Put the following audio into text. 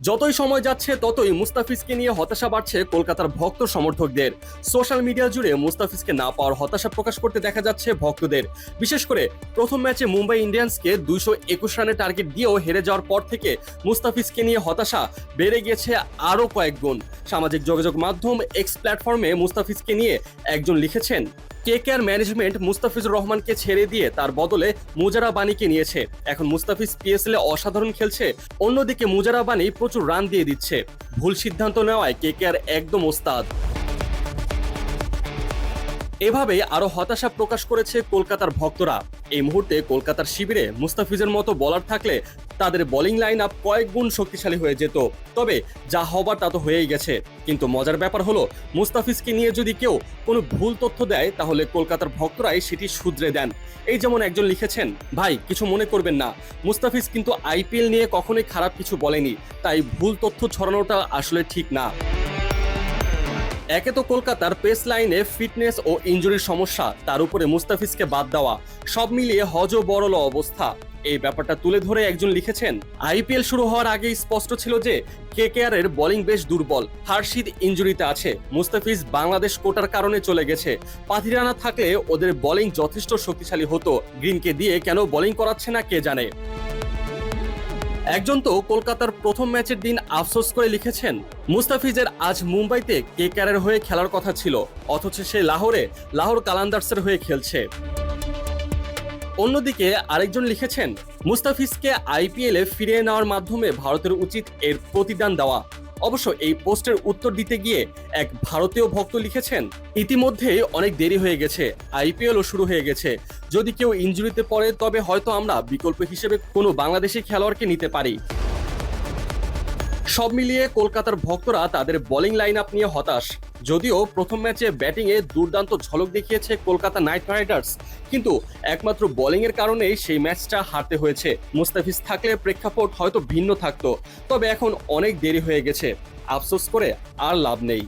যতই সময় যাচ্ছে ততই মুস্তাফিজকে নিয়ে হতাশা বাড়ছে কলকাতার ভক্ত সমর্থকদের। সোশ্যাল মিডিয়া জুড়ে মুস্তাফিজকে না পাওয়ার হতাশা প্রকাশ করতে দেখা যাচ্ছে ভক্তদের। বিশেষ করে প্রথম ম্যাচে মুম্বাই ইন্ডিয়ান্সকে 221 রানের টার্গেট দিয়েও হেরে যাওয়ার পর থেকে মুস্তাফিজকে নিয়ে হতাশা বেড়ে গিয়েছে আরও কয়েক গুণ। সামাজিক যোগাযোগ মাধ্যম এক্স প্ল্যাটফর্মে মুস্তাফিজকে নিয়ে একজন লিখেছেন, কেকেআর ম্যানেজমেন্ট মুস্তাফিজুর রহমানকে ছেড়ে দিয়ে তার বদলে মুজারা বানিকে নিয়েছে। এখন মুস্তাফিজ পিএসএল এ অসাধারণ খেলছে, অন্যদিকে মুজারা বানি প্রচুর রান দিয়ে দিচ্ছে। ভুল সিদ্ধান্ত নেওয়ায় কেকেআর একদম ওস্তাদ। এভাবে আরো হতাশা প্রকাশ করেছে কলকাতার ভক্তরা। এই মুহূর্তে কলকাতার শিবিরে মুস্তাফিজের মতো বোলার থাকলে তাদের বোলিং লাইন আপ কয়েক গুণ শক্তিশালী হয়ে যেত। তবে যা হবার তা তো হয়েই গেছে। কিন্তু মজার ব্যাপার হলো, মুস্তাফিজকে নিয়ে যদি কেউ কোনো ভুল তথ্য দেয় তাহলে কলকাতার ভক্তরাই সেটি শুধরে দেন। এই যেমন একজন লিখেছেন, ভাই কিছু মনে করবেন না, মুস্তাফিজ কিন্তু আইপিএল নিয়ে কখনোই খারাপ কিছু বলেনি, তাই ভুল তথ্য ছড়ানোটা আসলে ঠিক না। একে তো কলকাতার পেস লাইনে ফিটনেস ও ইনজুরির সমস্যা, তার উপরে মুস্তাফিজকে বাদ দেওয়া, সব মিলিয়ে হযবরল অবস্থা। এই ব্যাপারটা তুলে ধরে একজন লিখেছেন, আইপিএল শুরু হওয়ার আগেই স্পষ্ট ছিল যে কেকেআর এর বোলিং বেশ দুর্বল। হার্ষিদ ইনজুরিতে আছে, মুস্তাফিজ বাংলাদেশ কোটার কারণে চলে গেছে। পাথিরানা থাকলে ওদের বোলিং যথেষ্ট শক্তিশালী হতো, গ্রিনকে দিয়ে কেন বোলিং করাচ্ছে না কে জানে। একজন তো কলকাতার প্রথম ম্যাচের দিন আফসোস করে লিখেছেন, মুস্তাফিজের আজ মুম্বাইতে কেকেআরের হয়ে খেলার কথা ছিল, অথচ সে লাহোর কালান্দার্সের হয়ে খেলছে। অন্যদিকে আরেকজন লিখেছেন, মুস্তাফিজকে আইপিএল এ ফিরিয়ে নেওয়ার মাধ্যমে ভারতের উচিত এর প্রতিদান দেওয়া। অবশ্য এই পোস্টের উত্তর দিতে গিয়ে এক ভারতীয় ভক্ত লিখেছেন, ইতিমধ্যে অনেক দেরি হয়ে গেছে, আইপিএলও শুরু হয়ে গেছে। যদি কেউ ইনজুরিতে পড়ে তবে হয়তো আমরা বিকল্প হিসেবে কোনো বাংলাদেশি খেলোয়াড়কে নিতে পারি। সব মিলিয়ে কলকাতার ভক্তরা তাদের বোলিং লাইন আপ নিয়ে হতাশ। যদিও প্রথম ম্যাচে ব্যাটিংয়ে দুর্দান্ত ঝলক দেখিয়েছে কলকাতা নাইট রাইডার্স, কিন্তু একমাত্র বোলিং এর কারণেই সেই ম্যাচটা হারতে হয়েছে। মুস্তাফিজ থাকলে প্রেক্ষাপট হয়তো ভিন্ন থাকতো, তবে এখন অনেক দেরি হয়ে গেছে, আফসোস করে আর লাভ নেই।